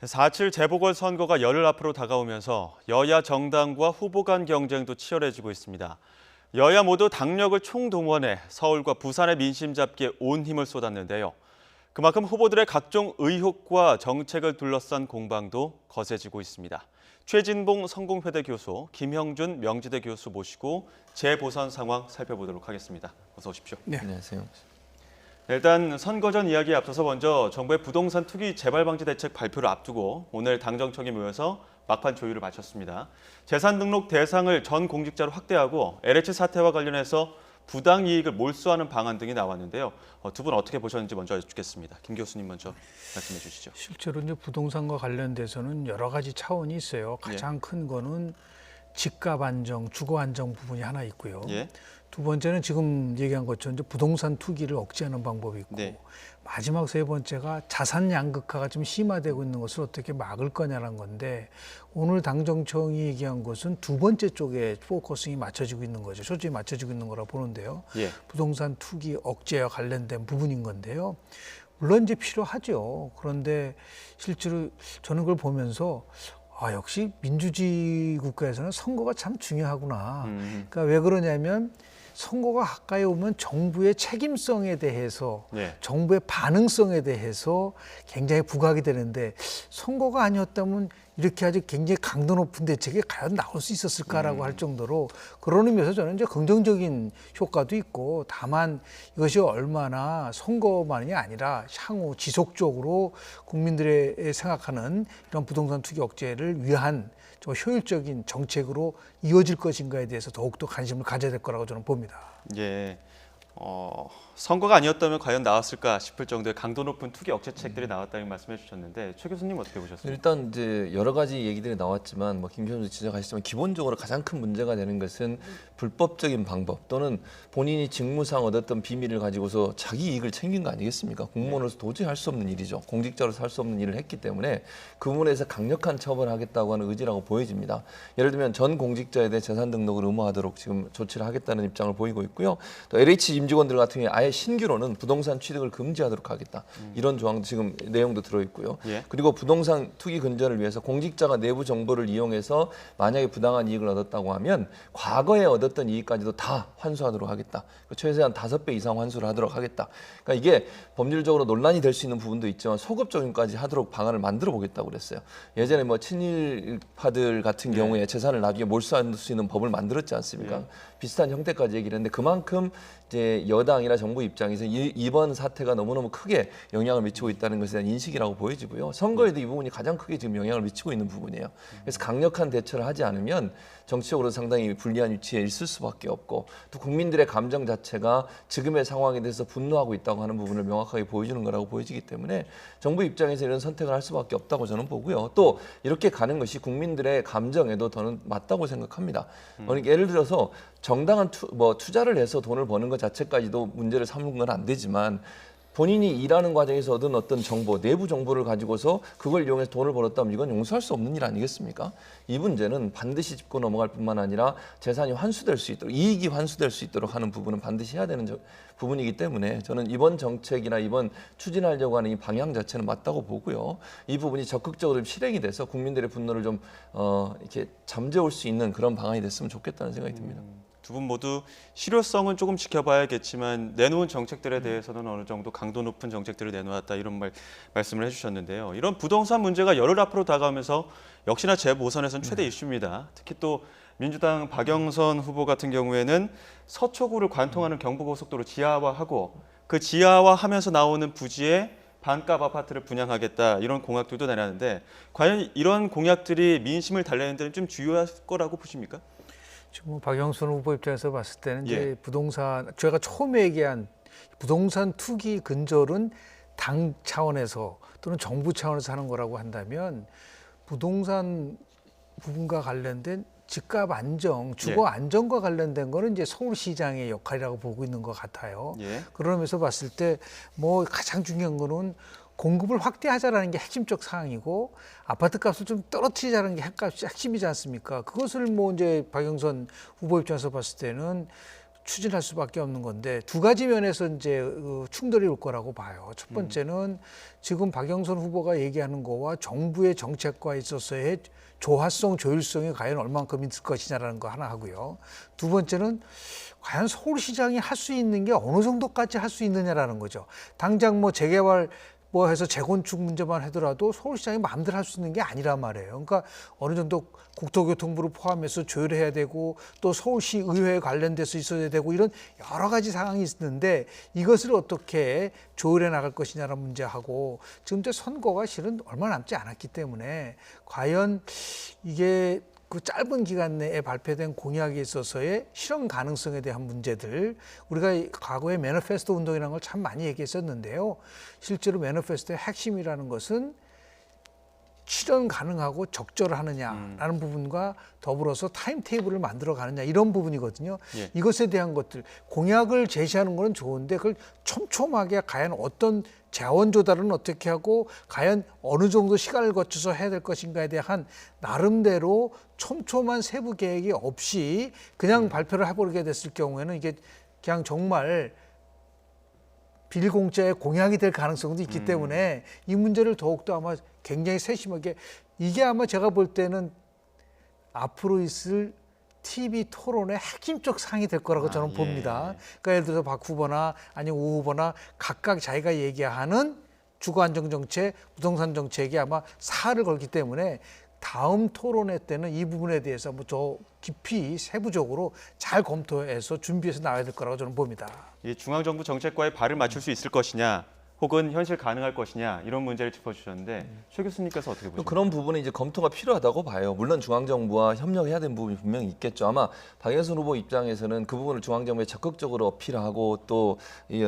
4.7 재보궐선거가 열흘 앞으로 다가오면서 여야 정당과 후보 간 경쟁도 치열해지고 있습니다. 여야 모두 당력을 총동원해 서울과 부산의 민심 잡기에 온 힘을 쏟았는데요. 그만큼 후보들의 각종 의혹과 정책을 둘러싼 공방도 거세지고 있습니다. 최진봉 성공회대 교수, 김형준 명지대 교수 모시고 재보선 상황 살펴보도록 하겠습니다. 어서 오십시오. 네, 안녕하세요. 일단 선거 전 이야기에 앞서서 먼저 정부의 부동산 투기 재발 방지 대책 발표를 앞두고 오늘 당정청이 모여서 막판 조율을 마쳤습니다. 재산 등록 대상을 전 공직자로 확대하고 LH 사태와 관련해서 부당 이익을 몰수하는 방안 등이 나왔는데요. 두 분 어떻게 보셨는지 먼저 여쭙겠습니다. 김 교수님 먼저 말씀해 주시죠. 실제로 이제 부동산과 관련돼서는 여러 가지 차원이 있어요. 가장 큰 거는 집값 안정, 주거 안정 부분이 하나 있고요. 두 번째는 지금 얘기한 것처럼 이제 부동산 투기를 억제하는 방법이 있고, 마지막 세 번째가 자산 양극화가 좀 심화되고 있는 것을 어떻게 막을 거냐는 건데, 오늘 당정청이 얘기한 것은 두 번째 쪽에 포커싱이 맞춰지고 있는 거죠. 초점이 맞춰지고 있는 거라 보는데요. 부동산 투기 억제와 관련된 부분인 건데요. 물론 이제 필요하죠. 그런데 실제로 저는 그걸 보면서 역시 민주주의 국가에서는 선거가 참 중요하구나. 그러니까 왜 그러냐면 선거가 가까이 오면 정부의 책임성에 대해서 정부의 반응성에 대해서 굉장히 부각이 되는데, 선거가 아니었다면 이렇게 아주 굉장히 강도 높은 대책이 과연 나올 수 있었을까라고 할 정도로, 그런 의미에서 저는 이제 긍정적인 효과도 있고, 다만 이것이 얼마나 선거만이 아니라 향후 지속적으로 국민들의 생각하는 이런 부동산 투기 억제를 위한 좀 효율적인 정책으로 이어질 것인가에 대해서 더욱더 관심을 가져야 될 거라고 저는 봅니다. 선거가 아니었다면 과연 나왔을까 싶을 정도의 강도 높은 투기 억제책들이 나왔다는 말씀해 주셨는데, 최 교수님 어떻게 보셨습니까? 일단 이제 여러 가지 얘기들이 나왔지만 김 교수님 지적하시지만 기본적으로 가장 큰 문제가 되는 것은 불법적인 방법 또는 본인이 직무상 얻었던 비밀을 가지고서 자기 이익을 챙긴 거 아니겠습니까? 공무원으로서 도저히 할 수 없는 일이죠. 공직자로서 할 수 없는 일을 했기 때문에 그 부분에서 강력한 처벌하겠다고 하는 의지라고 보여집니다. 예를 들면 전 공직자에 대해 재산 등록을 의무화하도록 지금 조치를 하겠다는 입장을 보이고 있고요. 또 LH 임직원들 같은 경우에 아예 신규로는 부동산 취득을 금지하도록 하겠다. 이런 조항도 지금 내용도 들어있고요. 그리고 부동산 투기 근절을 위해서 공직자가 내부 정보를 이용해서 만약에 부당한 이익을 얻었다고 하면 과거에 얻었던 이익까지도 다 환수하도록 하겠다. 최소한 5배 이상 환수를 하도록 하겠다. 그러니까 이게 법률적으로 논란이 될 수 있는 부분도 있지만 소급 적용까지 하도록 방안을 만들어 보겠다고 그랬어요. 예전에 친일파들 같은 경우에 재산을 나중에 몰수할 수 있는 법을 만들었지 않습니까? 비슷한 형태까지 얘기를 했는데, 그만큼 이제 여당이나 정부 입장에서 이번 사태가 너무너무 크게 영향을 미치고 있다는 것에 대한 인식이라고 보여지고요. 선거에도 이 부분이 가장 크게 지금 영향을 미치고 있는 부분이에요. 그래서 강력한 대처를 하지 않으면 정치적으로 상당히 불리한 위치에 있을 수밖에 없고, 또 국민들의 감정 자체가 지금의 상황에 대해서 분노하고 있다고 하는 부분을 명확하게 보여주는 거라고 보여지기 때문에 정부 입장에서 이런 선택을 할 수밖에 없다고 저는 보고요. 또 이렇게 가는 것이 국민들의 감정에도 저는 맞다고 생각합니다. 예를 들어서 정당한 투자를 해서 돈을 버는 것 자체까지도 문제를 삼는 건 안 되지만, 본인이 일하는 과정에서 얻은 어떤 정보, 내부 정보를 가지고서 그걸 이용해서 돈을 벌었다면 이건 용서할 수 없는 일 아니겠습니까? 이 문제는 반드시 짚고 넘어갈 뿐만 아니라 재산이 환수될 수 있도록, 이익이 환수될 수 있도록 하는 부분은 반드시 해야 되는 부분이기 때문에 저는 이번 정책이나 이번 추진하려고 하는 이 방향 자체는 맞다고 보고요. 이 부분이 적극적으로 실행이 돼서 국민들의 분노를 좀 이렇게 잠재울 수 있는 그런 방안이 됐으면 좋겠다는 생각이 듭니다. 두 분 모두 실효성은 조금 지켜봐야겠지만 내놓은 정책들에 대해서는 어느 정도 강도 높은 정책들을 내놓았다, 이런 말씀을 해주셨는데요. 이런 부동산 문제가 열흘 앞으로 다가오면서 역시나 재보선에서는 최대 이슈입니다. 특히 또 민주당 박영선 후보 같은 경우에는 서초구를 관통하는 경부고속도로 지하화하고 그 지하화하면서 나오는 부지에 반값 아파트를 분양하겠다, 이런 공약들도 내놨는데, 과연 이런 공약들이 민심을 달래는 데는 좀 주요할 거라고 보십니까? 지금 박영선 후보 입장에서 봤을 때는 이제 부동산, 저희가 처음에 얘기한 부동산 투기 근절은 당 차원에서 또는 정부 차원에서 하는 거라고 한다면, 부동산 부분과 관련된 집값 안정, 주거 안정과 관련된 거는 이제 서울시장의 역할이라고 보고 있는 것 같아요. 그러면서 봤을 때 가장 중요한 거는 공급을 확대하자라는 게 핵심적 사항이고, 아파트 값을 좀 떨어뜨리자는 게 핵심이지 않습니까? 그것을 이제 박영선 후보 입장에서 봤을 때는 추진할 수밖에 없는 건데 두 가지 면에서 이제 충돌이 올 거라고 봐요. 첫 번째는 지금 박영선 후보가 얘기하는 거와 정부의 정책과에 있어서의 조화성, 조율성이 과연 얼만큼 있을 것이냐라는 거 하나 하고요. 두 번째는 과연 서울시장이 할 수 있는 게 어느 정도까지 할 수 있느냐라는 거죠. 당장 뭐 재개발 뭐 해서 재건축 문제만 하더라도 서울시장이 마음대로 할 수 있는 게 아니란 말이에요. 그러니까 어느 정도 국토교통부를 포함해서 조율해야 되고 또 서울시 의회에 관련돼서 있어야 되고 이런 여러 가지 상황이 있는데 이것을 어떻게 조율해 나갈 것이냐라는 문제하고 지금 이제 선거가 실은 얼마 남지 않았기 때문에 과연 이게 그 짧은 기간 내에 발표된 공약에 있어서의 실현 가능성에 대한 문제들 우리가 과거에 매니페스토 운동이라는 걸 참 많이 얘기했었는데요. 실제로 매니페스토의 핵심이라는 것은 실현 가능하고 적절하느냐라는 부분과 더불어서 타임테이블을 만들어 가느냐 이런 부분이거든요. 예. 이것에 대한 것들 공약을 제시하는 건 좋은데 그걸 촘촘하게 과연 어떤 자원 조달은 어떻게 하고 과연 어느 정도 시간을 거쳐서 해야 될 것인가에 대한 나름대로 촘촘한 세부 계획이 없이 그냥 발표를 해버리게 됐을 경우에는 이게 그냥 정말 비리공짜의 공약이 될 가능성도 있기 때문에 이 문제를 더욱더 아마 굉장히 세심하게 이게 아마 제가 볼 때는 앞으로 있을 TV 토론의 핵심적 사항이 될 거라고 저는 봅니다. 그러니까 예를 들어서 박 후보나 아니면 오 후보나 각각 자기가 얘기하는 주거 안정 정책, 부동산 정책이 아마 사활을 걸기 때문에 다음 토론회 때는 이 부분에 대해서 뭐 더 깊이 세부적으로 잘 검토해서 준비해서 나와야 될 거라고 저는 봅니다. 이 중앙정부 정책과에 발을 맞출 수 있을 것이냐, 혹은 현실 가능할 것이냐 이런 문제를 짚어주셨는데 최 교수님께서 어떻게 보십니까? 그런 부분은 이제 검토가 필요하다고 봐요. 물론 중앙정부와 협력해야 되는 부분이 분명히 있겠죠. 아마 박영선 후보 입장에서는 그 부분을 중앙정부에 적극적으로 어필하고 또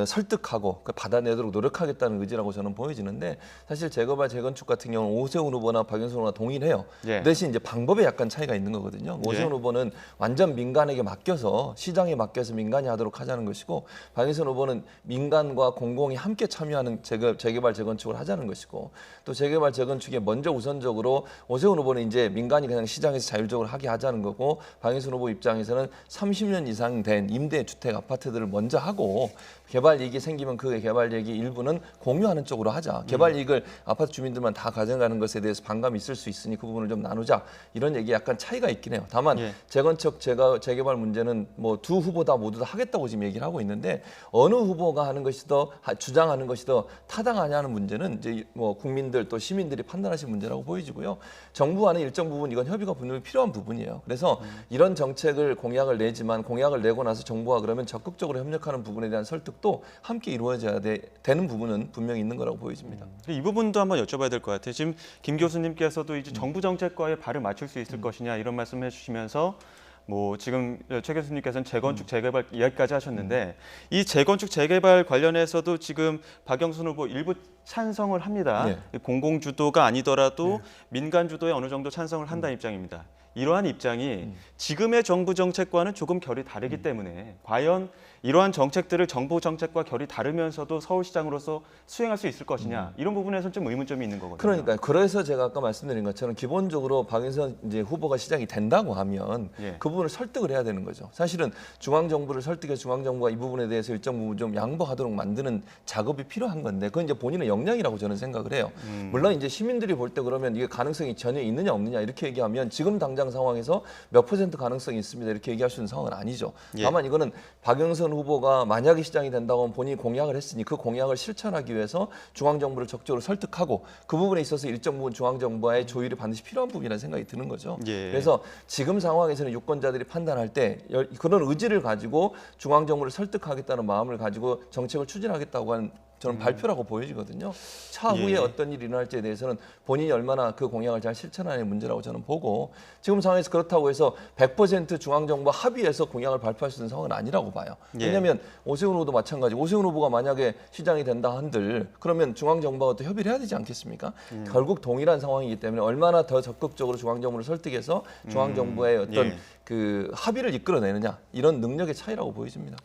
설득하고 받아내도록 노력하겠다는 의지라고 저는 보여지는데 사실 재개발 재건축 같은 경우는 오세훈 후보나 박영선 후보나 동일해요. 예. 대신 이제 방법에 약간 차이가 있는 거거든요. 오세훈 후보는 완전 민간에게 맡겨서 시장에 맡겨서 민간이 하도록 하자는 것이고 박영선 후보는 민간과 공공이 함께 참여하는 재개발 재건축을 하자는 것이고 또 재개발 재건축에 먼저 우선적으로 오세훈 후보는 이제 민간이 그냥 시장에서 자율적으로 하게 하자는 거고 박영선 후보 입장에서는 30년 이상 된 임대주택 아파트들을 먼저 하고 개발 이익이 생기면 그 개발 이익이 일부는 공유하는 쪽으로 하자. 개발 이익을 아파트 주민들만 다 가져가는 것에 대해서 반감이 있을 수 있으니 그 부분을 좀 나누자. 이런 얘기 약간 차이가 있긴 해요. 다만 재건축 재개발 문제는 뭐 두 후보 다 모두 다 하겠다고 지금 얘기를 하고 있는데 어느 후보가 하는 것이 더 주장하는 것이 더 타당하냐는 문제는 이제 뭐 국민들 또 시민들이 판단하실 문제라고 보여지고요. 정부 안에 일정 부분 이건 협의가 분명히 필요한 부분이에요. 그래서 이런 정책을 공약을 내지만 공약을 내고 나서 정부가 그러면 적극적으로 협력하는 부분에 대한 설득 또 함께 이루어져야 되는 부분은 분명히 있는 거라고 보여집니다. 이 부분도 한번 여쭤봐야 될 것 같아요. 지금 김 교수님께서도 이제 정부 정책과에 발을 맞출 수 있을 것이냐 이런 말씀을 해주시면서 뭐 지금 최 교수님께서는 재건축 재개발 이야기까지 하셨는데 이 재건축 재개발 관련해서도 지금 박영선 후보 일부 찬성을 합니다. 공공 주도가 아니더라도 민간 주도에 어느 정도 찬성을 한다는 입장입니다. 이러한 입장이 지금의 정부 정책과는 조금 결이 다르기 때문에 과연 이러한 정책들을 정부 정책과 결이 다르면서도 서울시장으로서 수행할 수 있을 것이냐 이런 부분에서는 좀 의문점이 있는 거거든요. 그러니까요. 그래서 제가 아까 말씀드린 것처럼 기본적으로 박영선 이제 후보가 시장이 된다고 하면 그 부분을 설득을 해야 되는 거죠. 사실은 중앙정부를 설득해 중앙정부가 이 부분에 대해서 일정 부분 좀 양보하도록 만드는 작업이 필요한 건데 그건 이제 본인의 역량이라고 저는 생각을 해요. 물론 이제 시민들이 볼 때 그러면 이게 가능성이 전혀 있느냐 없느냐 이렇게 얘기하면 지금 당장 상황에서 몇 % 가능성이 있습니다 이렇게 얘기할 수 있는 상황은 아니죠. 다만 이거는 박영선 후보가 만약에 시장이 된다고 하면 본인이 공약을 했으니 그 공약을 실천하기 위해서 중앙정부를 적극적으로 설득하고 그 부분에 있어서 일정 부분 중앙정부와의 조율이 반드시 필요한 부분이라는 생각이 드는 거죠. 그래서 지금 상황에서는 유권자들이 판단할 때 그런 의지를 가지고 중앙정부를 설득하겠다는 마음을 가지고 정책을 추진하겠다고 하는 저는 발표라고 보여지거든요. 차후에 어떤 일이 일어날지에 대해서는 본인이 얼마나 그 공약을 잘 실천하는 문제라고 저는 보고 지금 상황에서 그렇다고 해서 100% 중앙정부와 합의해서 공약을 발표할 수 있는 상황은 아니라고 봐요. 왜냐하면 오세훈 후보도 마찬가지. 오세훈 후보가 만약에 시장이 된다 한들 그러면 중앙정부와 또 협의를 해야 되지 않겠습니까? 결국 동일한 상황이기 때문에 얼마나 더 적극적으로 중앙정부를 설득해서 중앙정부의 어떤 그 합의를 이끌어내느냐 이런 능력의 차이라고 보여집니다.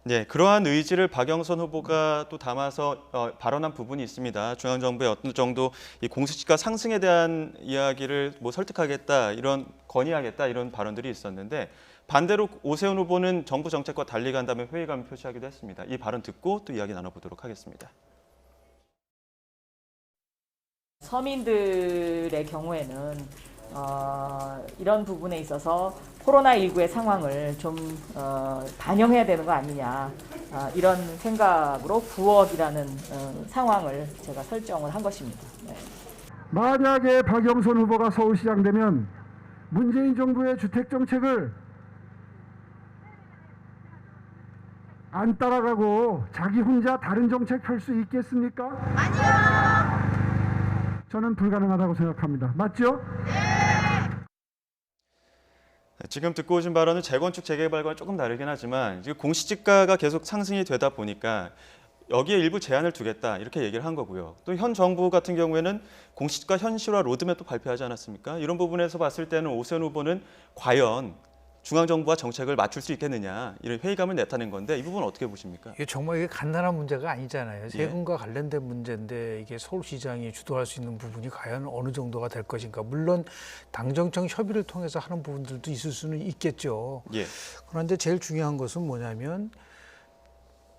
네, 그러한 의지를 박영선 후보가 또 담아서 발언한 부분이 있습니다. 중앙정부의 어떤 정도 이 공시지가 상승에 대한 이야기를 뭐 설득하겠다, 이런 건의하겠다 이런 발언들이 있었는데 반대로 오세훈 후보는 정부 정책과 달리 간다며 회의감을 표시하기도 했습니다. 이 발언 듣고 또 이야기 나눠보도록 하겠습니다. 서민들의 경우에는 이런 부분에 있어서 코로나19의 상황을 좀 반영해야 되는 거 아니냐 이런 생각으로 9억이라는 상황을 제가 설정을 한 것입니다. 네. 만약에 박영선 후보가 서울시장 되면 문재인 정부의 주택정책을 안 따라가고 자기 혼자 다른 정책 펼 수 있겠습니까? 아니요. 저는 불가능하다고 생각합니다. 맞죠? 지금 듣고 오신 발언은 재건축 재개발과는 조금 다르긴 하지만 지금 공시지가가 계속 상승이 되다 보니까 여기에 일부 제한을 두겠다 이렇게 얘기를 한 거고요. 또 현 정부 같은 경우에는 공시지가 현실화 로드맵도 발표하지 않았습니까? 이런 부분에서 봤을 때는 오세훈 후보는 과연 중앙정부와 정책을 맞출 수 있겠느냐 이런 회의감을 나타낸 건데 이 부분 어떻게 보십니까? 이게 정말 이게 간단한 문제가 아니잖아요. 세금과 관련된 문제인데 이게 서울시장이 주도할 수 있는 부분이 과연 어느 정도가 될 것인가. 물론 당정청 협의를 통해서 하는 부분들도 있을 수는 있겠죠. 예. 그런데 제일 중요한 것은 뭐냐면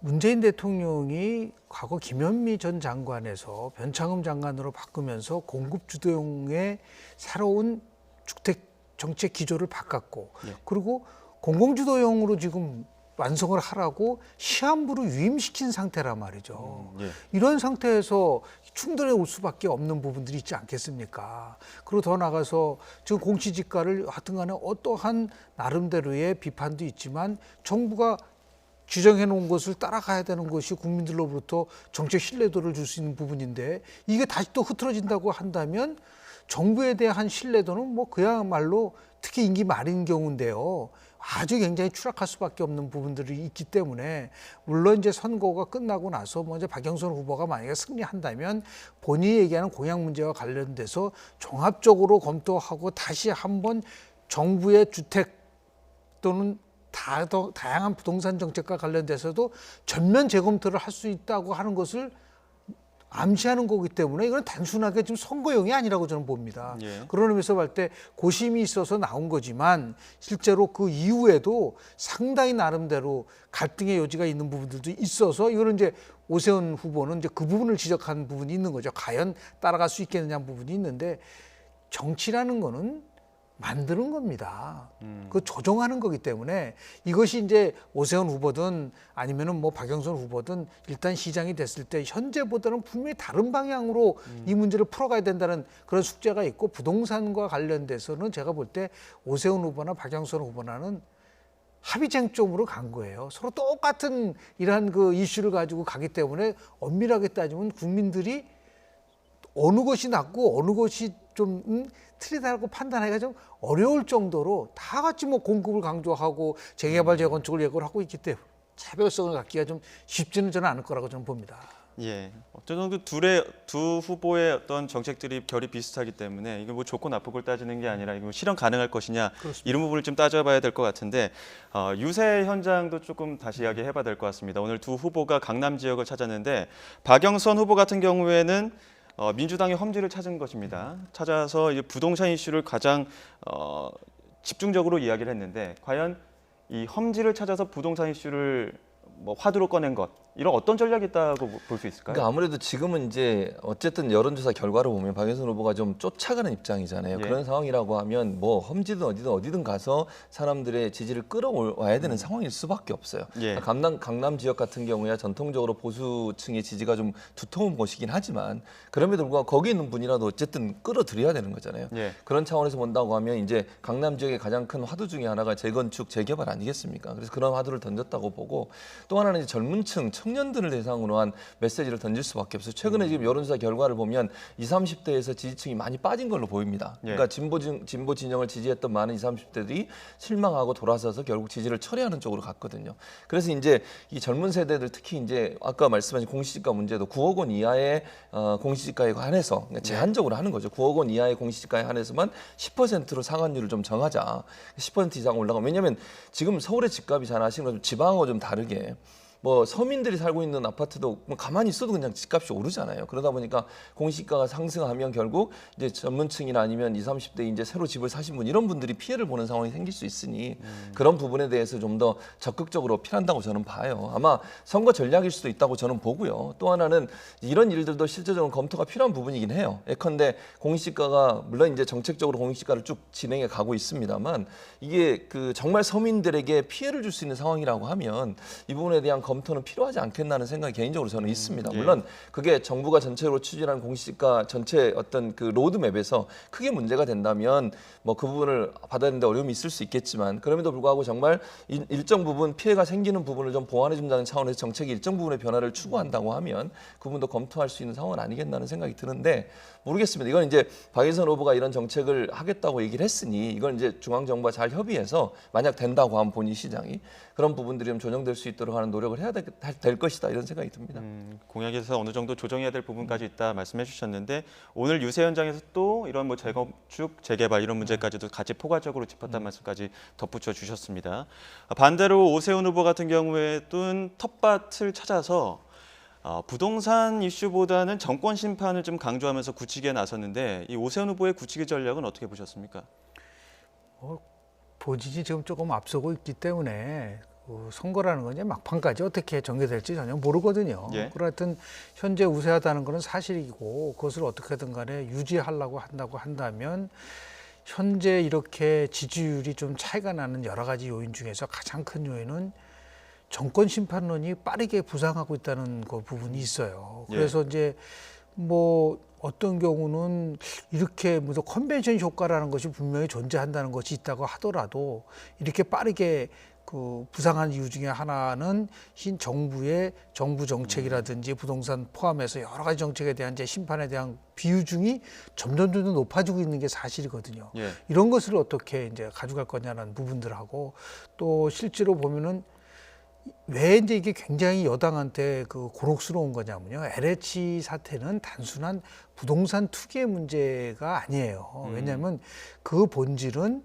문재인 대통령이 과거 김현미 전 장관에서 변창흠 장관으로 바꾸면서 공급 주도형의 새로운 주택 정책 기조를 바꿨고 그리고 공공주도형으로 지금 완성을 하라고 시한부로 위임시킨 상태란 말이죠. 이런 상태에서 충돌해 올 수밖에 없는 부분들이 있지 않겠습니까? 그리고 더 나가서 지금 공시지가를 하여튼 간에 어떠한 나름대로의 비판도 있지만 정부가 지정해 놓은 것을 따라가야 되는 것이 국민들로부터 정책 신뢰도를 줄 수 있는 부분인데 이게 다시 또 흐트러진다고 한다면 정부에 대한 신뢰도는 뭐 그야말로 특히 임기 말인 경우인데요. 아주 굉장히 추락할 수밖에 없는 부분들이 있기 때문에 물론 이제 선거가 끝나고 나서 먼저 박영선 후보가 만약에 승리한다면 본인이 얘기하는 공약 문제와 관련돼서 종합적으로 검토하고 다시 한번 정부의 주택 또는 다양한 부동산 정책과 관련돼서도 전면 재검토를 할 수 있다고 하는 것을 암시하는 거기 때문에 이건 단순하게 지금 선거용이 아니라고 저는 봅니다. 그런 의미에서 볼 때 고심이 있어서 나온 거지만 실제로 그 이후에도 상당히 나름대로 갈등의 여지가 있는 부분들도 있어서 이거는 이제 오세훈 후보는 이제 그 부분을 지적한 부분이 있는 거죠. 과연 따라갈 수 있겠느냐 부분이 있는데 정치라는 거는 만드는 겁니다. 그 조정하는 거기 때문에 이것이 이제 오세훈 후보든 아니면은 뭐 박영선 후보든 일단 시장이 됐을 때 현재보다는 분명히 다른 방향으로 이 문제를 풀어가야 된다는 그런 숙제가 있고 부동산과 관련돼서는 제가 볼 때 오세훈 후보나 박영선 후보나는 합의쟁점으로 간 거예요. 서로 똑같은 이러한 그 이슈를 가지고 가기 때문에 엄밀하게 따지면 국민들이 어느 것이 낫고 어느 것이 좀 틀리다고 판단하기가 좀 어려울 정도로 다 같이 뭐 공급을 강조하고 재개발 재건축을 예고를 하고 있기 때문에 차별성을 갖기가 좀 쉽지는 저는 않을 거라고 저는 봅니다. 예, 어쨌든 그 두 후보의 어떤 정책들이 결이 비슷하기 때문에 이게 뭐 좋고 나쁘고를 따지는 게 아니라 이거 실현 가능할 것이냐 그렇습니다. 이런 부분을 좀 따져봐야 될 것 같은데 유세 현장도 조금 다시 이야기해봐야 될 것 같습니다. 오늘 두 후보가 강남 지역을 찾았는데 박영선 후보 같은 경우에는 민주당의 험지를 찾은 것입니다. 찾아서 이제 부동산 이슈를 가장 집중적으로 이야기를 했는데 과연 이 험지를 찾아서 부동산 이슈를 뭐 화두로 꺼낸 것 이런 어떤 전략이 있다고 볼 수 있을까요? 그러니까 아무래도 지금은 이제 어쨌든 여론조사 결과를 보면 박영선 후보가 좀 쫓아가는 입장이잖아요. 그런 상황이라고 하면 뭐 험지든 어디든 가서 사람들의 지지를 끌어와야 되는 상황일 수밖에 없어요. 강남 지역 같은 경우야 전통적으로 보수층의 지지가 좀 두터운 곳이긴 하지만 그럼에도 불구하고 거기 있는 분이라도 어쨌든 끌어들여야 되는 거잖아요. 그런 차원에서 본다고 하면 이제 강남 지역의 가장 큰 화두 중에 하나가 재건축, 재개발 아니겠습니까? 그래서 그런 화두를 던졌다고 보고 또 하나는 이제 젊은층, 청년들을 대상으로 한 메시지를 던질 수밖에 없어요. 최근에 지금 여론조사 결과를 보면 20, 30대에서 지지층이 많이 빠진 걸로 보입니다. 그러니까 진보 진영을 지지했던 많은 20, 30대들이 실망하고 돌아서서 결국 지지를 철회하는 쪽으로 갔거든요. 그래서 이제 이 젊은 세대들 특히 이제 아까 말씀하신 공시지가 문제도 9억 원 이하의 공시지가에 한해서 제한적으로 하는 거죠. 9억 원 이하의 공시지가에 한해서만 10%로 상한율을 좀 정하자. 10% 이상 올라가면 왜냐하면 지금 서울의 집값이 잘 아시는 것처럼 지방하고 좀 다르게 뭐 서민들이 살고 있는 아파트도 뭐 가만히 있어도 그냥 집값이 오르잖아요. 그러다 보니까 공시가가 상승하면 결국 이제 전문층이나 아니면 20, 30대 이제 새로 집을 사신 분 이런 분들이 피해를 보는 상황이 생길 수 있으니 그런 부분에 대해서 좀 더 적극적으로 필요한다고 저는 봐요. 아마 선거 전략일 수도 있다고 저는 보고요. 또 하나는 이런 일들도 실제적으로 검토가 필요한 부분이긴 해요. 예컨대 공시가가 물론 이제 정책적으로 공시가를 쭉 진행해 가고 있습니다만 이게 그 정말 서민들에게 피해를 줄 수 있는 상황이라고 하면 이 부분에 대한 검토는 필요하지 않겠나는 생각이 개인적으로 저는 있습니다. 물론 그게 정부가 전체로 추진한 공시가 전체 어떤 그 로드맵에서 크게 문제가 된다면 뭐 그 부분을 받아들이는데 어려움이 있을 수 있겠지만 그럼에도 불구하고 정말 일정 부분 피해가 생기는 부분을 좀 보완해 준다는 차원에서 정책이 일정 부분의 변화를 추구한다고 하면 그 부분도 검토할 수 있는 상황은 아니겠나는 생각이 드는데 모르겠습니다. 이건 이제 박영선 후보가 이런 정책을 하겠다고 얘기를 했으니 이건 이제 중앙정부와 잘 협의해서 만약 된다고 하면 본인 시장이 그런 부분들이 좀 조정될 수 있도록 하는 노력을 해야 될 것이다 이런 생각이 듭니다. 공약에서 어느 정도 조정해야 될 부분까지 있다 말씀해 주셨는데 오늘 유세 현장에서 또 이런 뭐 재건축, 재개발 이런 문제까지도 같이 포괄적으로 짚었다는 말씀까지 덧붙여 주셨습니다. 반대로 오세훈 후보 같은 경우에는 텃밭을 찾아서 부동산 이슈보다는 정권 심판을 좀 강조하면서 굳히기에 나섰는데 이 오세훈 후보의 굳히기 전략은 어떻게 보셨습니까? 본인이 지금 조금 앞서고 있기 때문에 선거라는 건 이제 막판까지 어떻게 전개될지 전혀 모르거든요. 예. 그렇든 현재 우세하다는 것은 사실이고 그것을 어떻게든 간에 유지하려고 한다고 한다면 현재 이렇게 지지율이 좀 차이가 나는 여러 가지 요인 중에서 가장 큰 요인은 정권 심판론이 빠르게 부상하고 있다는 그 부분이 있어요. 그래서 이제 뭐 어떤 경우는 이렇게 무슨 컨벤션 효과라는 것이 분명히 존재한다는 것이 있다고 하더라도 이렇게 빠르게 그 부상한 이유 중에 하나는 신 정부의 정부 정책이라든지 부동산 포함해서 여러 가지 정책에 대한 이제 심판에 대한 비유중이 점점 높아지고 있는 게 사실이거든요. 이런 것을 어떻게 이제 가져갈 거냐는 부분들하고 또 실제로 보면은 왜 이제 이게 굉장히 여당한테 그 곤혹스러운 거냐면요. LH 사태는 단순한 부동산 투기의 문제가 아니에요. 왜냐하면 그 본질은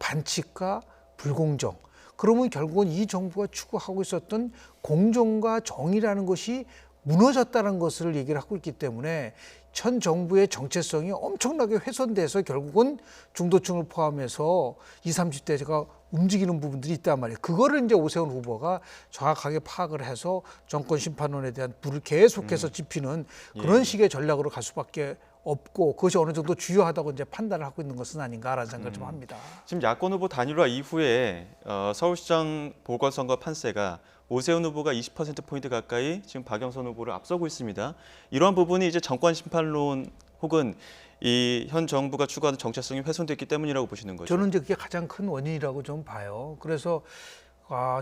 반칙과 불공정. 그러면 결국은 이 정부가 추구하고 있었던 공정과 정의라는 것이 무너졌다는 것을 얘기를 하고 있기 때문에 현 정부의 정체성이 엄청나게 훼손돼서 결국은 중도층을 포함해서 20, 30대가 움직이는 부분들이 있단 말이에요. 그거를 이제 오세훈 후보가 정확하게 파악을 해서 정권 심판론에 대한 불을 계속해서 지피는 그런 식의 전략으로 갈 수밖에 없고 그것이 어느 정도 주요하다고 이제 판단을 하고 있는 것은 아닌가라는 생각을 좀 합니다. 지금 야권 후보 단일화 이후에 서울시장 보궐선거 판세가 오세훈 후보가 20%포인트 가까이 지금 박영선 후보를 앞서고 있습니다. 이러한 부분이 이제 정권 심판론 혹은 이 현 정부가 추구하는 정체성이 훼손됐기 때문이라고 보시는 거죠? 저는 이제 그게 가장 큰 원인이라고 좀 봐요. 그래서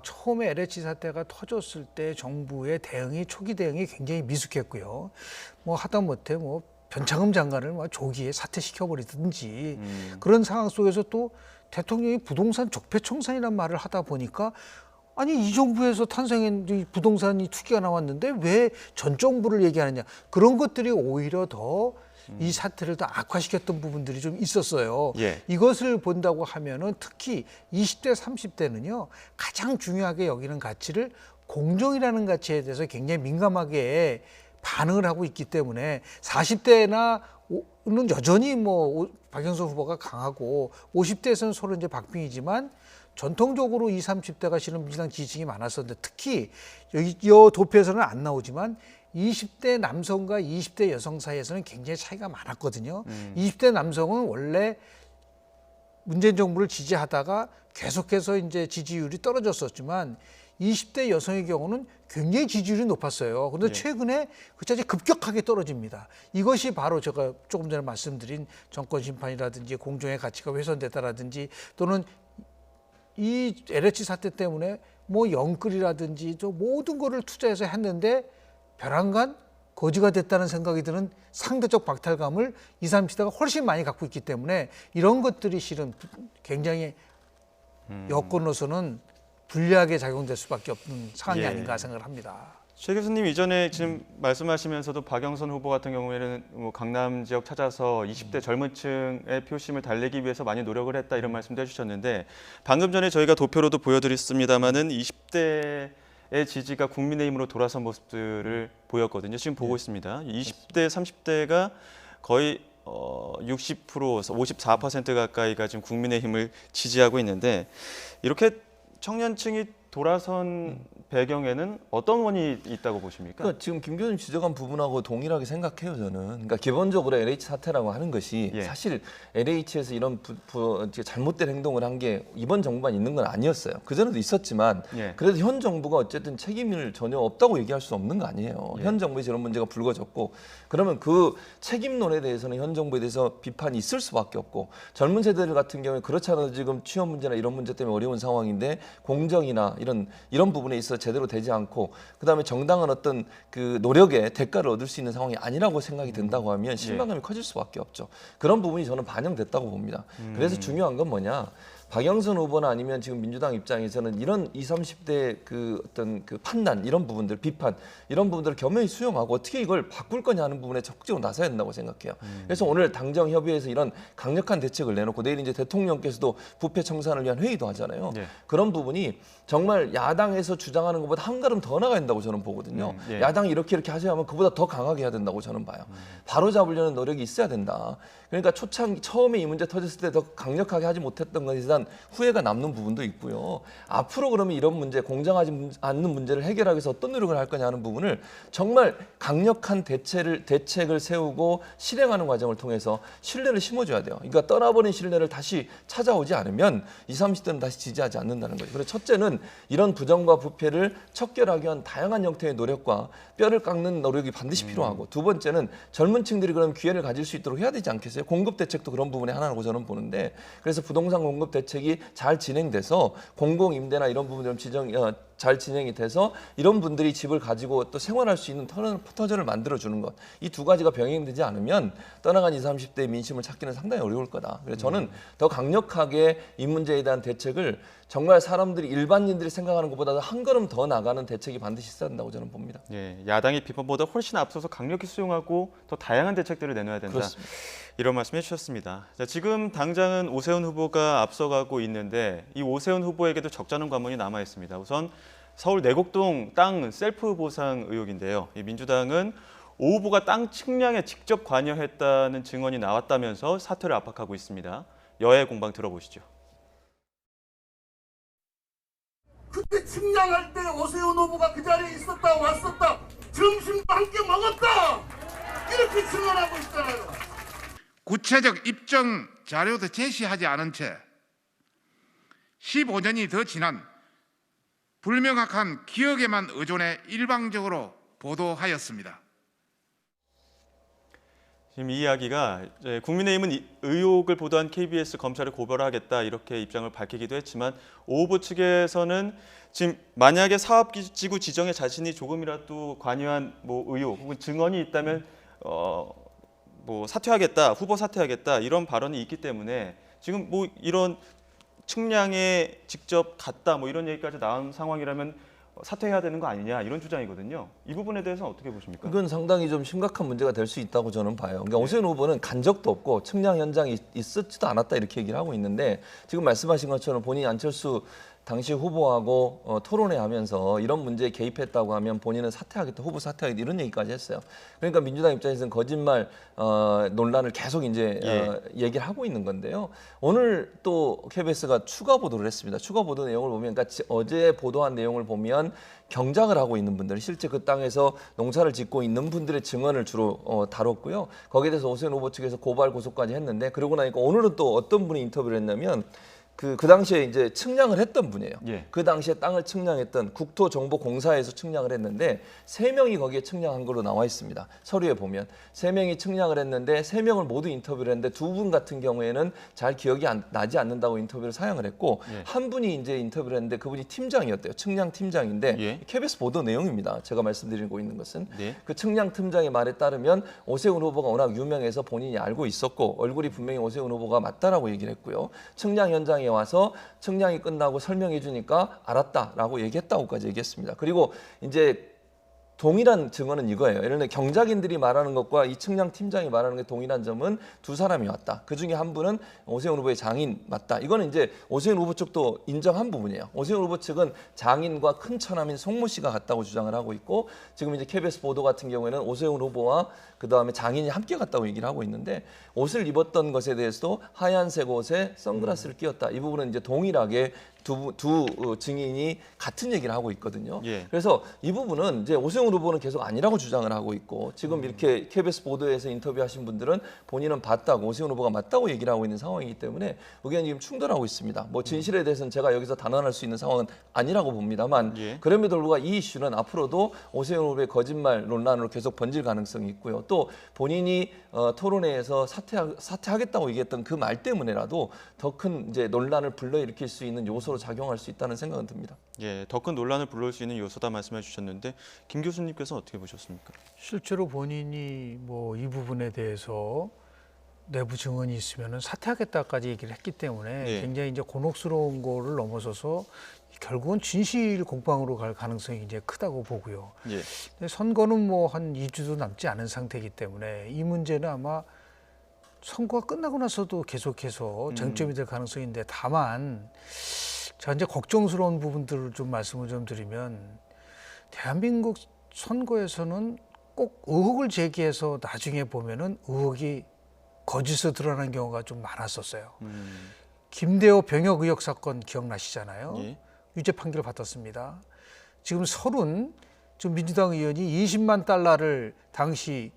처음에 LH 사태가 터졌을 때 정부의 대응이 초기 대응이 굉장히 미숙했고요. 뭐 하다못해 뭐 변창흠 장관을 조기에 사퇴시켜버리든지 그런 상황 속에서 또 대통령이 부동산 적폐청산이라는 말을 하다 보니까 아니 이 정부에서 탄생한 부동산이 투기가 나왔는데 왜 전 정부를 얘기하느냐 그런 것들이 오히려 더 이 사태를 더 악화시켰던 부분들이 좀 있었어요. 이것을 본다고 하면은 특히 20대, 30대는요 가장 중요하게 여기는 가치를 공정이라는 가치에 대해서 굉장히 민감하게 반응을 하고 있기 때문에 40대나 는 여전히 뭐 박영선 후보가 강하고 50대에서는 서로 이제 박빙이지만 전통적으로 20, 30대가 실은 민주당 지지층이 많았었는데 특히 이 도표에서는 안 나오지만 20대 남성과 20대 여성 사이에서는 굉장히 차이가 많았거든요. 20대 남성은 원래 문재인 정부를 지지하다가 계속해서 이제 지지율이 떨어졌었지만 20대 여성의 경우는 굉장히 지지율이 높았어요. 그런데 최근에 그자지 급격하게 떨어집니다. 이것이 바로 제가 조금 전에 말씀드린 정권 심판이라든지 공정의 가치가 훼손됐다라든지 또는 이 LH 사태 때문에 뭐 영끌이라든지 저 모든 거를 투자해서 했는데 벼랑간 거지가 됐다는 생각이 드는 상대적 박탈감을 20, 30대가 훨씬 많이 갖고 있기 때문에 이런 것들이 실은 굉장히 여권으로서는 불리하게 작용될 수밖에 없는 상황이 아닌가 생각을 합니다. 최 교수님 이전에 지금 말씀하시면서도 박영선 후보 같은 경우에는 뭐 강남 지역 찾아서 20대 젊은 층의 표심을 달래기 위해서 많이 노력을 했다 이런 말씀도 해주셨는데 방금 전에 저희가 도표로도 보여드렸습니다마는 20대 지지가 국민의힘으로 돌아선 모습들을 보였거든요. 지금 보고 있습니다. 20대, 30대가 거의 60%, 54% 가까이가 지금 국민의힘을 지지하고 있는데 이렇게 청년층이 돌아선 배경에는 어떤 원인이 있다고 보십니까? 그러니까 지금 김 교수님 지적한 부분하고 동일하게 생각해요, 저는. 그러니까 기본적으로 LH 사태라고 하는 것이 예. 사실 LH에서 이런 잘못된 행동을 한 게 이번 정부만 있는 건 아니었어요. 그전에도 있었지만 예. 그래도 현 정부가 어쨌든 책임을 전혀 없다고 얘기할 수 없는 거 아니에요. 예. 현 정부에서 이런 문제가 불거졌고 그러면 그 책임론에 대해서는 현 정부에 대해서 비판이 있을 수밖에 없고 젊은 세대들 같은 경우에 그렇지 않아도 지금 취업 문제나 이런 문제 때문에 어려운 상황인데 공정이나 이런 부분에 있어 제대로 되지 않고 그다음에 정당한 어떤 그 노력의 대가를 얻을 수 있는 상황이 아니라고 생각이 든다고 하면 실망감이 커질 수밖에 없죠. 그런 부분이 저는 반영됐다고 봅니다. 그래서 중요한 건 뭐냐? 박영선 후보나 아니면 지금 민주당 입장에서는 이런 20, 30대 그 어떤 그 판단 이런 부분들 비판 이런 부분들을 겸허히 수용하고 어떻게 이걸 바꿀 거냐 하는 부분에 적극적으로 나서야 된다고 생각해요. 그래서 오늘 당정 협의회에서 이런 강력한 대책을 내놓고 내일 이제 대통령께서도 부패 청산을 위한 회의도 하잖아요. 예. 그런 부분이 정말 야당에서 주장하는 것보다 한 걸음 더 나가야 된다고 저는 보거든요. 예. 야당이 이렇게 하셔야 하면 그보다 더 강하게 해야 된다고 저는 봐요. 바로 잡으려는 노력이 있어야 된다. 그러니까 처음에 이 문제 터졌을 때 더 강력하게 하지 못했던 것에 대한 후회가 남는 부분도 있고요. 앞으로 그러면 이런 문제, 공정하지 않는 문제를 해결하기 위해서 어떤 노력을 할 거냐 하는 부분을 정말 강력한 대책을 세우고 실행하는 과정을 통해서 신뢰를 심어줘야 돼요. 그러니까 떠나버린 신뢰를 다시 찾아오지 않으면 20, 30대는 다시 지지하지 않는다는 거죠. 그래서 첫째는 이런 부정과 부패를 척결하기 위한 다양한 형태의 노력과 뼈를 깎는 노력이 반드시 필요하고 두 번째는 젊은 층들이 그런 기회를 가질 수 있도록 해야 되지 않겠어요? 공급 대책도 그런 부분의 하나라고 저는 보는데 그래서 부동산 공급 대책이 잘 진행돼서 공공임대나 이런 부분들 잘 진행이 돼서 이런 분들이 집을 가지고 또 생활할 수 있는 터전을 만들어주는 것. 이 두 가지가 병행되지 않으면 떠나간 20, 30대의 민심을 찾기는 상당히 어려울 거다. 그래서 저는 더 강력하게 이 문제에 대한 대책을 정말 사람들이 일반인들이 생각하는 것보다 한 걸음 더 나가는 대책이 반드시 있어야 된다고 저는 봅니다. 예, 야당의 비판보다 훨씬 앞서서 강력히 수용하고 더 다양한 대책들을 내놔야 된다. 그렇습니다. 이런 말씀 해주셨습니다. 자, 지금 당장은 오세훈 후보가 앞서가고 있는데 이 오세훈 후보에게도 적잖은 관문이 남아 있습니다. 우선 서울 내곡동 땅 셀프 보상 의혹인데요. 이 민주당은 오 후보가 땅 측량에 직접 관여했다는 증언이 나왔다면서 사퇴를 압박하고 있습니다. 여야 공방 들어보시죠. 그때 측량할 때 오세훈 후보가 그 자리에 있었다 왔었다 점심도 함께 먹었다 이렇게 증언하고 있잖아요. 구체적 입증 자료도 제시하지 않은 채 15년이 더 지난 불명확한 기억에만 의존해 일방적으로 보도하였습니다. 지금 이 이야기가 국민의힘은 의혹을 보도한 KBS 검찰을 고발하겠다 이렇게 입장을 밝히기도 했지만 오 후보 측에서는 지금 만약에 사업지구 지정에 자신이 조금이라도 관여한 의혹 혹은 증언이 있다면 사퇴하겠다, 후보 사퇴하겠다 이런 발언이 있기 때문에 지금 이런 측량에 직접 갔다 이런 얘기까지 나온 상황이라면 사퇴해야 되는 거 아니냐 이런 주장이거든요. 이 부분에 대해서는 어떻게 보십니까? 이건 상당히 좀 심각한 문제가 될 수 있다고 저는 봐요. 그러니까 오세훈 후보는 간 적도 없고 측량 현장에 있었지도 않았다 이렇게 얘기를 하고 있는데 지금 말씀하신 것처럼 본인이 안철수 당시 후보하고 토론회 하면서 이런 문제에 개입했다고 하면 본인은 사퇴하겠다, 후보 사퇴하겠다 이런 얘기까지 했어요. 그러니까 민주당 입장에서는 거짓말 논란을 계속 이제 얘기를 하고 있는 건데요. 오늘 또 KBS가 추가 보도를 했습니다. 추가 보도 내용을 보면, 그러니까 어제 보도한 내용을 보면 경작을 하고 있는 분들, 실제 그 땅에서 농사를 짓고 있는 분들의 증언을 주로 다뤘고요. 거기에 대해서 오세훈 후보 측에서 고발 고소까지 했는데 그러고 나니까 오늘은 또 어떤 분이 인터뷰를 했냐면 그 당시에 이제 측량을 했던 분이에요. 예. 그 당시에 땅을 측량했던 국토정보공사에서 측량을 했는데 3명이 거기에 측량한 걸로 나와 있습니다. 서류에 보면 3명이 측량을 했는데 3명을 모두 인터뷰를 했는데 2분 같은 경우에는 잘 기억이 나지 않는다고 인터뷰를 사양을 했고 한 분이 이제 인터뷰를 했는데 그분이 팀장이었대요. 측량 팀장인데 KBS 보도 내용입니다. 제가 말씀드리고 있는 것은 그 측량 팀장의 말에 따르면 오세훈 후보가 워낙 유명해서 본인이 알고 있었고 얼굴이 분명히 오세훈 후보가 맞다라고 얘기를 했고요. 측량 현장에 와서 측량이 끝나고 설명해 주니까 알았다라고 얘기했다고까지 얘기했습니다. 그리고 이제 동일한 증언은 이거예요. 예를 들어 경작인들이 말하는 것과 이 측량 팀장이 말하는 게 동일한 점은 두 사람이 왔다. 그 중에 한 분은 오세훈 후보의 장인 맞다. 이거는 이제 오세훈 후보 측도 인정한 부분이에요. 오세훈 후보 측은 장인과 큰 처남인 송모 씨가 갔다고 주장을 하고 있고, 지금 이제 KBS 보도 같은 경우에는 오세훈 후보와 그 다음에 장인이 함께 갔다고 얘기를 하고 있는데, 옷을 입었던 것에 대해서도 하얀색 옷에 선글라스를 끼웠다. 이 부분은 이제 동일하게 두 증인이 같은 얘기를 하고 있거든요. 예. 그래서 이 부분은 이제 오세훈 후보는 계속 아니라고 주장을 하고 있고, 지금 이렇게 KBS 보도에서 인터뷰하신 분들은 본인은 봤다고, 오세훈 후보가 맞다고 얘기를 하고 있는 상황이기 때문에 의견이 지금 충돌하고 있습니다. 뭐 진실에 대해서는 제가 여기서 단언할 수 있는 상황은 아니라고 봅니다만, 예. 그럼에도 불구하고 이 이슈는 앞으로도 오세훈 후보의 거짓말 논란으로 계속 번질 가능성이 있고요. 또 본인이 토론회에서 사퇴하겠다고 얘기했던 그 말 때문에라도 더 큰 이제 논란을 불러일으킬 수 있는 요소로 작용할 수 있다는 생각은 듭니다. 예, 더 큰 논란을 불러올 수 있는 요소다 말씀해 주셨는데 김 교수님께서 어떻게 보셨습니까? 실제로 본인이 뭐 이 부분에 대해서 내부 증언이 있으면은 사퇴하겠다까지 얘기를 했기 때문에 예. 굉장히 이제 곤혹스러운 거를 넘어서서 결국은 진실 공방으로 갈 가능성이 이제 크다고 보고요. 예. 근데 선거는 뭐 한 2주도 남지 않은 상태이기 때문에 이 문제는 아마 선거가 끝나고 나서도 계속해서 쟁점이 될 가능성이 있는데, 다만 제가 이제 걱정스러운 부분들을 좀 말씀을 좀 드리면, 대한민국 선거에서는 꼭 의혹을 제기해서 나중에 보면은 의혹이 거짓으로 드러나는 경우가 좀 많았었어요. 김대호 병역 의혹 사건 기억나시잖아요. 예. 유죄 판결을 받았습니다. 지금 지금 민주당 의원이 20만 달러를 당시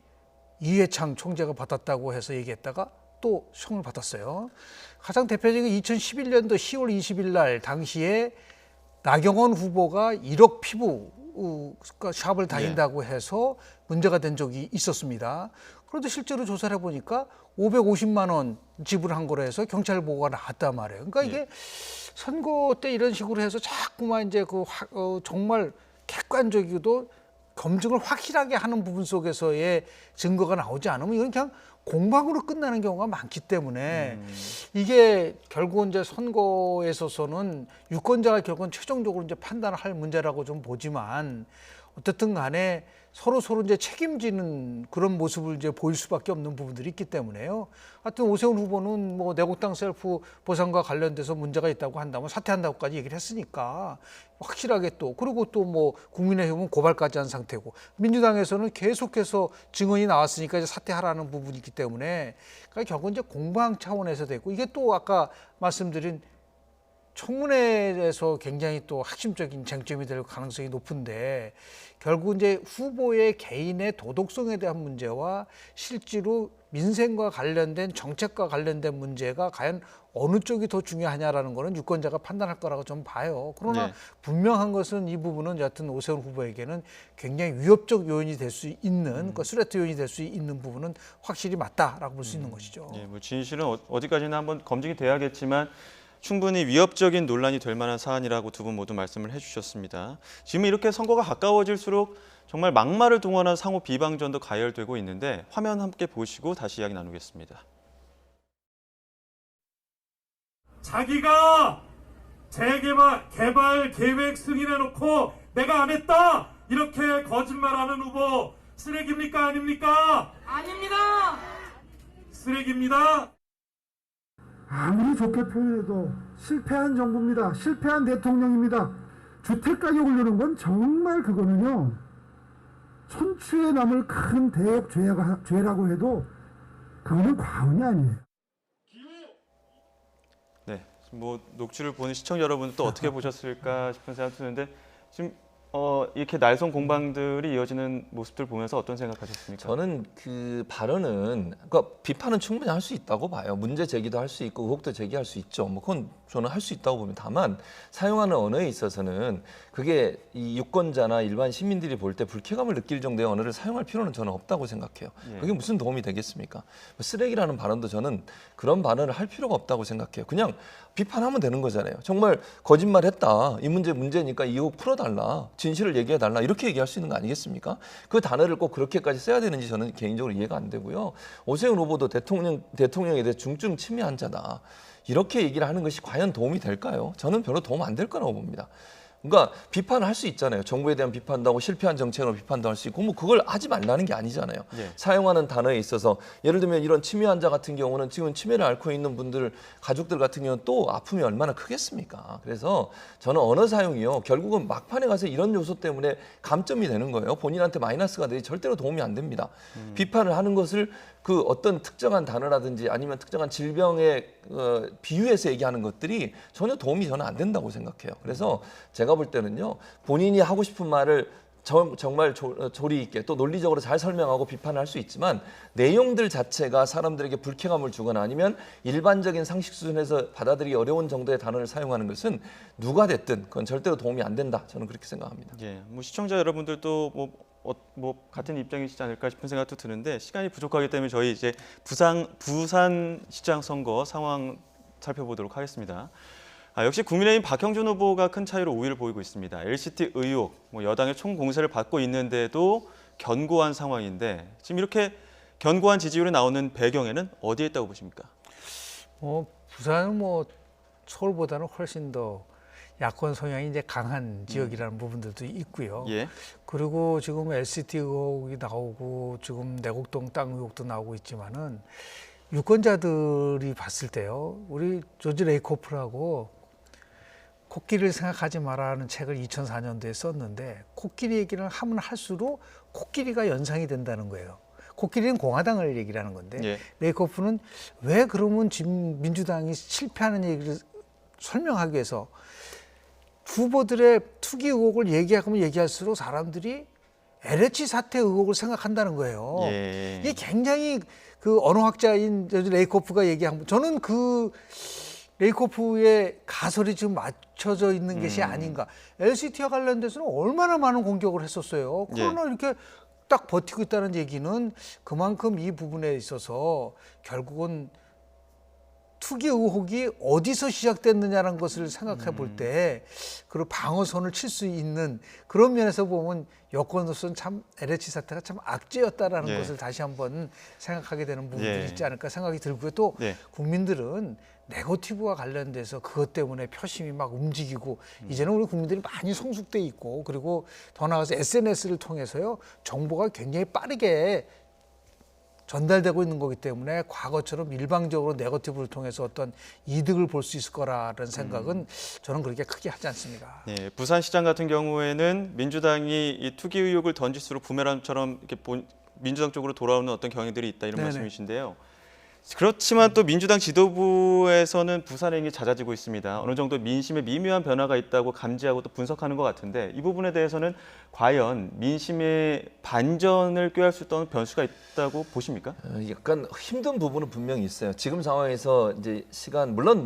이해창 총재가 받았다고 해서 얘기했다가 또 형을 받았어요. 가장 대표적인 2011년도 10월 20일 날 당시에 나경원 후보가 1억 피부 샵을 다닌다고 해서 문제가 된 적이 있었습니다. 그런데 실제로 조사를 해보니까 550만 원 지불한 거로 해서 경찰 보고가 나왔단 말이에요. 그러니까 이게 선거 때 이런 식으로 해서 자꾸만 이제 정말 객관적이고도 검증을 확실하게 하는 부분 속에서의 증거가 나오지 않으면 이건 그냥 공방으로 끝나는 경우가 많기 때문에 이게 결국은 이제 선거에 있어서는 유권자가 결국은 최종적으로 이제 판단을 할 문제라고 좀 보지만, 어쨌든 간에 서로 이제 책임지는 그런 모습을 이제 보일 수밖에 없는 부분들이 있기 때문에요. 하여튼 오세훈 후보는 뭐 내곡당 셀프 보상과 관련돼서 문제가 있다고 한다면 사퇴한다고까지 얘기를 했으니까 확실하게 그리고 또 뭐 국민의힘은 고발까지 한 상태고, 민주당에서는 계속해서 증언이 나왔으니까 이제 사퇴하라는 부분이 있기 때문에, 그러니까 결국은 이제 공방 차원에서 되고, 이게 또 아까 말씀드린 청문회에서 굉장히 또 핵심적인 쟁점이 될 가능성이 높은데, 결국 이제 후보의 개인의 도덕성에 대한 문제와 실제로 민생과 관련된 정책과 관련된 문제가 과연 어느 쪽이 더 중요하냐라는 거는 유권자가 판단할 거라고 좀 봐요. 그러나 네. 분명한 것은 이 부분은 여하튼 오세훈 후보에게는 굉장히 위협적 요인이 될 수 있는, 그 스레트 요인이 될 수 있는 부분은 확실히 맞다라고 볼 수 있는 것이죠. 예, 뭐 진실은 어디까지나 한번 검증이 돼야겠지만 충분히 위협적인 논란이 될 만한 사안이라고 두 분 모두 말씀을 해주셨습니다. 지금 이렇게 선거가 가까워질수록 정말 막말을 동원한 상호 비방전도 가열되고 있는데, 화면 함께 보시고 다시 이야기 나누겠습니다. 자기가 개발 계획 승인해놓고 내가 안 했다 이렇게 거짓말하는 후보 쓰레기입니까 아닙니까? 아닙니다. 쓰레기입니다. 아무리 좋게 표현해도 실패한 정부입니다. 실패한 대통령입니다. 주택 가격 오르는 건 정말 그거는요, 천추에 남을 큰 대역 죄라고 해도 그거는 과언이 아니에요. 네, 뭐 녹취를 보는 시청자 여러분 또 어떻게 보셨을까 싶은 생각이 드는데, 지금 이렇게 날선 공방들이 이어지는 모습들 보면서 어떤 생각하셨습니까? 저는 그 발언은, 그러니까 비판은 충분히 할 수 있다고 봐요. 문제 제기도 할 수 있고 의혹도 제기할 수 있죠. 뭐 그건 저는 할 수 있다고 봅니다. 다만 사용하는 언어에 있어서는 그게 이 유권자나 일반 시민들이 볼 때 불쾌감을 느낄 정도의 언어를 사용할 필요는 저는 없다고 생각해요. 예. 그게 무슨 도움이 되겠습니까? 쓰레기라는 발언도 저는 그런 발언을 할 필요가 없다고 생각해요. 그냥 비판하면 되는 거잖아요. 정말 거짓말했다. 이 문제니까 이 의혹 풀어달라. 진실을 얘기해달라. 이렇게 얘기할 수 있는 거 아니겠습니까? 그 단어를 꼭 그렇게까지 써야 되는지 저는 개인적으로 이해가 안 되고요. 오세훈 후보도 대통령에 대해 중증 치매 환자다. 이렇게 얘기를 하는 것이 과연 도움이 될까요? 저는 별로 도움 안 될 거라고 봅니다. 그러니까 비판을 할 수 있잖아요. 정부에 대한 비판도 하고 실패한 정책으로 비판도 할 수 있고 뭐 그걸 하지 말라는 게 아니잖아요. 예. 사용하는 단어에 있어서 예를 들면 이런 치매 환자 같은 경우는 지금 치매를 앓고 있는 분들 가족들 같은 경우는 또 아픔이 얼마나 크겠습니까? 그래서 저는 언어 사용이요. 결국은 막판에 가서 이런 요소 때문에 감점이 되는 거예요. 본인한테 마이너스가 되지 절대로 도움이 안 됩니다. 비판을 하는 것을 그 어떤 특정한 단어라든지 아니면 특정한 질병에 비유해서 얘기하는 것들이 전혀 도움이 저는 안 된다고 생각해요. 그래서 제가 볼 때는요. 본인이 하고 싶은 말을 정말 조리 있게 또 논리적으로 잘 설명하고 비판을 할 수 있지만 내용들 자체가 사람들에게 불쾌감을 주거나 아니면 일반적인 상식 수준에서 받아들이기 어려운 정도의 단어를 사용하는 것은 누가 됐든 그건 절대로 도움이 안 된다. 저는 그렇게 생각합니다. 예, 뭐 시청자 여러분들도 뭐 같은 입장이시지 않을까 싶은 생각도 드는데 시간이 부족하기 때문에 저희 이제 부산 시장 선거 상황 살펴보도록 하겠습니다. 역시 국민의힘 박형준 후보가 큰 차이로 우위를 보이고 있습니다. LCT 의혹, 여당의 총공세를 받고 있는데도 견고한 상황인데 지금 이렇게 견고한 지지율이 나오는 배경에는 어디에 있다고 보십니까? 부산은 서울보다는 훨씬 더 야권 성향이 이제 강한 지역이라는 부분들도 있고요. 예. 그리고 지금 LCT 의혹이 나오고 지금 내곡동 땅 의혹도 나오고 있지만은 유권자들이 봤을 때요. 우리 조지 레이코프라고 코끼리를 생각하지 마라는 책을 2004년도에 썼는데 코끼리 얘기를 하면 할수록 코끼리가 연상이 된다는 거예요. 코끼리는 공화당을 얘기를 하는 건데 예. 레이코프는 왜 그러면 지금 민주당이 실패하는 얘기를 설명하기 위해서 후보들의 투기 의혹을 얘기하면 얘기할수록 사람들이 LH 사태 의혹을 생각한다는 거예요. 예. 이게 굉장히 그 언어학자인 레이코프가 얘기한 저는 그 레이코프의 가설이 지금 맞춰져 있는 것이 아닌가. LCT와 관련돼서는 얼마나 많은 공격을 했었어요. 그러나 이렇게 딱 버티고 있다는 얘기는 그만큼 이 부분에 있어서 결국은 투기 의혹이 어디서 시작됐느냐는 것을 생각해 볼 때 그리고 방어선을 칠 수 있는 그런 면에서 보면 여권으로서는 참 LH 사태가 참 악재였다라는 예. 것을 다시 한번 생각하게 되는 부분들이 예. 있지 않을까 생각이 들고요. 또 예. 국민들은 네거티브와 관련돼서 그것 때문에 표심이 막 움직이고 이제는 우리 국민들이 많이 성숙돼 있고 그리고 더 나아가서 SNS를 통해서요 정보가 굉장히 빠르게 전달되고 있는 거기 때문에 과거처럼 일방적으로 네거티브를 통해서 어떤 이득을 볼 수 있을 거라는 생각은 저는 그렇게 크게 하지 않습니다. 네, 부산시장 같은 경우에는 민주당이 이 투기 의혹을 던질수록 부메랑처럼 이렇게 민주당 쪽으로 돌아오는 어떤 경향들이 있다 이런 네네. 말씀이신데요. 그렇지만 또 민주당 지도부에서는 부산행이 잦아지고 있습니다. 어느 정도 민심에 미묘한 변화가 있다고 감지하고 또 분석하는 것 같은데 이 부분에 대해서는 과연 민심의 반전을 꾀할 수 있던 변수가 있다고 보십니까? 약간 힘든 부분은 분명히 있어요. 지금 상황에서 이제 시간 물론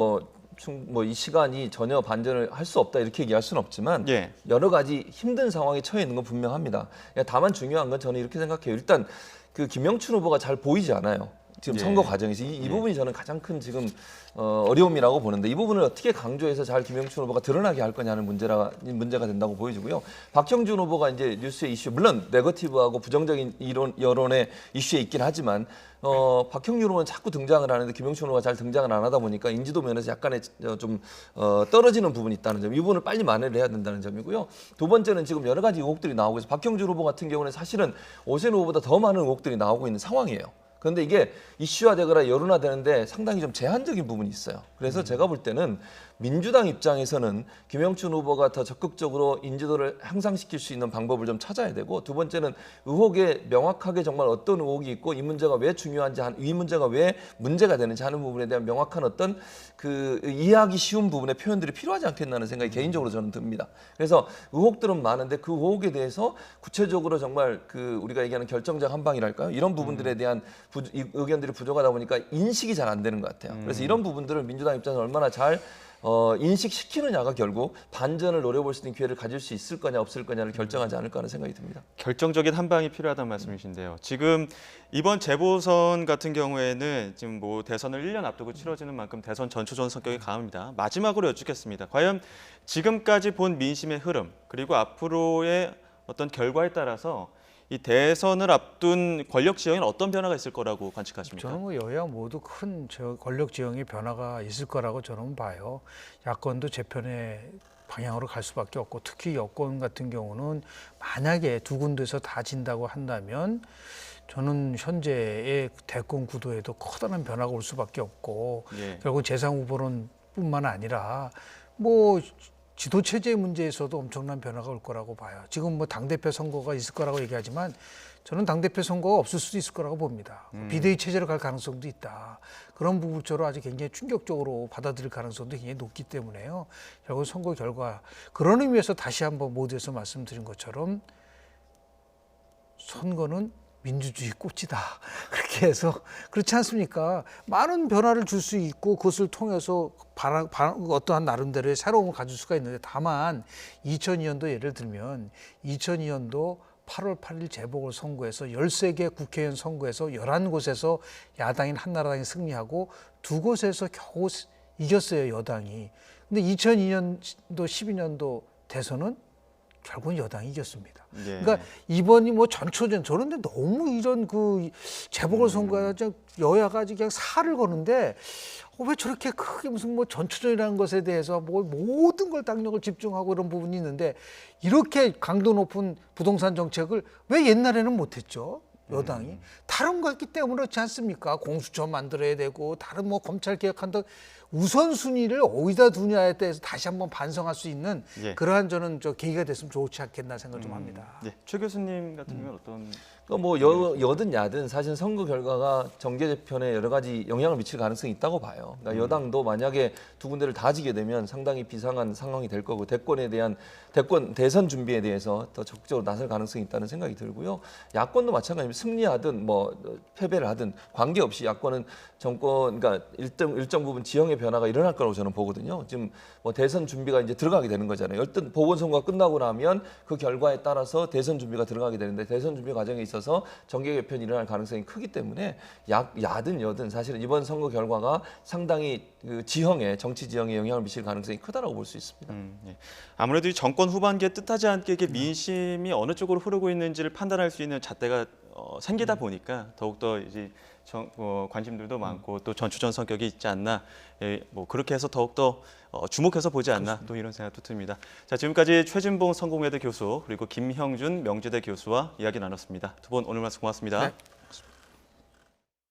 이 시간이 전혀 반전을 할 수 없다 이렇게 얘기할 수는 없지만 예. 여러 가지 힘든 상황에 처해 있는 건 분명합니다. 다만 중요한 건 저는 이렇게 생각해요. 일단 그 김영춘 후보가 잘 보이지 않아요. 지금 예. 선거 과정에서 이 부분이 저는 가장 큰 지금 어려움이라고 보는데 이 부분을 어떻게 강조해서 잘 김영춘 후보가 드러나게 할 거냐는 문제가 된다고 보여지고요. 박형준 후보가 이제 뉴스의 이슈 물론 네거티브하고 부정적인 여론의 이슈에 있긴 하지만 박형준 후보는 자꾸 등장을 하는데 김영춘 후보가 잘 등장을 안 하다 보니까 인지도 면에서 약간의 좀 떨어지는 부분이 있다는 점, 이 부분을 빨리 만회를 해야 된다는 점이고요. 두 번째는 지금 여러 가지 의혹들이 나오고 있어서 박형준 후보 같은 경우는 사실은 오세훈 후보보다 더 많은 의혹들이 나오고 있는 상황이에요. 그런데 이게 이슈화되거나 여론화되는데 상당히 좀 제한적인 부분이 있어요. 그래서 제가 볼 때는 민주당 입장에서는 김영춘 후보가 더 적극적으로 인지도를 향상시킬 수 있는 방법을 좀 찾아야 되고 두 번째는 의혹에 명확하게 정말 어떤 의혹이 있고 이 문제가 왜 중요한지 이 문제가 왜 문제가 되는지 하는 부분에 대한 명확한 어떤 그 이해하기 쉬운 부분의 표현들이 필요하지 않겠나는 생각이 개인적으로 저는 듭니다. 그래서 의혹들은 많은데 그 의혹에 대해서 구체적으로 정말 그 우리가 얘기하는 결정적 한방이랄까요? 이런 부분들에 대한 의견들이 부족하다 보니까 인식이 잘 안 되는 것 같아요. 그래서 이런 부분들을 민주당 입장에서 얼마나 잘 인식시키느냐가 결국 반전을 노려볼 수 있는 기회를 가질 수 있을 거냐 없을 거냐를 결정하지 않을까 하는 생각이 듭니다. 결정적인 한방이 필요하다는 말씀이신데요. 지금 이번 재보선 같은 경우에는 지금 대선을 1년 앞두고 치러지는 만큼 대선 전초전 성격이 강합니다. 마지막으로 여쭙겠습니다. 과연 지금까지 본 민심의 흐름 그리고 앞으로의 어떤 결과에 따라서 이 대선을 앞둔 권력 지형에는 어떤 변화가 있을 거라고 관측하십니까? 저는 여야 모두 큰 권력 지형의 변화가 있을 거라고 저는 봐요. 야권도 재편에 방향으로 갈 수밖에 없고 특히 여권 같은 경우는 만약에 두 군데서 다 진다고 한다면 저는 현재의 대권 구도에도 커다란 변화가 올 수밖에 없고 예. 결국 재상 후보론뿐만 아니라 뭐 지도 체제 문제에서도 엄청난 변화가 올 거라고 봐요. 지금 뭐 당대표 선거가 있을 거라고 얘기하지만 저는 당대표 선거가 없을 수도 있을 거라고 봅니다. 비대위 체제로 갈 가능성도 있다. 그런 부분처럼 아주 굉장히 충격적으로 받아들일 가능성도 굉장히 높기 때문에요. 결국 선거 결과 그런 의미에서 다시 한번 모두에서 말씀드린 것처럼 선거는 민주주의 꽃이다. 그렇게 해서 그렇지 않습니까? 많은 변화를 줄 수 있고 그것을 통해서 어떠한 나름대로의 새로움을 가질 수가 있는데 다만 2002년도 예를 들면 2002년도 8월 8일 재보궐선거에서 13개 국회의원 선거에서 11곳에서 야당인 한나라당이 승리하고 2곳에서 겨우 이겼어요, 여당이. 근데 2002년도 12년도 대선은 결국은 여당이 이겼습니다. 예. 그러니까 이번이 뭐 전초전 저런데 너무 이런 그 재보궐선거가 여야가 그냥 살을 거는데 왜 저렇게 크게 무슨 뭐 전초전이라는 것에 대해서 뭐 모든 걸 당력을 집중하고 이런 부분이 있는데 이렇게 강도 높은 부동산 정책을 왜 옛날에는 못했죠? 여당이 다른 거 했기 때문에 그렇지 않습니까? 공수처 만들어야 되고 다른 뭐 검찰 개혁한다 우선순위를 어디다 두냐에 대해서 다시 한번 반성할 수 있는 예. 그러한 저는 계기가 됐으면 좋지 않겠나 생각을 좀 합니다. 예. 최 교수님 같은 경우는 어떤? 그러니까 뭐 여든 야든 사실 선거 결과가 정계 재편에 여러 가지 영향을 미칠 가능성이 있다고 봐요. 그러니까 여당도 만약에 두 군데를 다 지게 되면 상당히 비상한 상황이 될 거고 대선 준비에 대해서 더 적극적으로 나설 가능성이 있다는 생각이 들고요. 야권도 마찬가지입니다. 승리하든 뭐 패배를 하든 관계없이 야권은 정권 그러니까 일정 부분 지형의 변화가 일어날 거라고 저는 보거든요. 지금 뭐 대선 준비가 이제 들어가게 되는 거잖아요. 어떤 보궐선거가 끝나고 나면 그 결과에 따라서 대선 준비가 들어가게 되는데 대선 준비 과정에 있어서 정계 개편이 일어날 가능성이 크기 때문에 야든 여든 사실은 이번 선거 결과가 상당히 그 정치 지형에 영향을 미칠 가능성이 크다라고 볼 수 있습니다. 예. 아무래도 이 정권 후반기에 뜻하지 않게 이게 민심이 어느 쪽으로 흐르고 있는지를 판단할 수 있는 잣대가 생기다 보니까 더욱더 이제 관심들도 많고 또 전추전 성격이 있지 않나, 예, 뭐 그렇게 해서 더욱더 주목해서 보지 않나 또 이런 생각도 듭니다. 자, 지금까지 최진봉 성공회대 교수 그리고 김형준 명지대 교수와 이야기 나눴습니다. 두 분 오늘 말씀 고맙습니다. 네.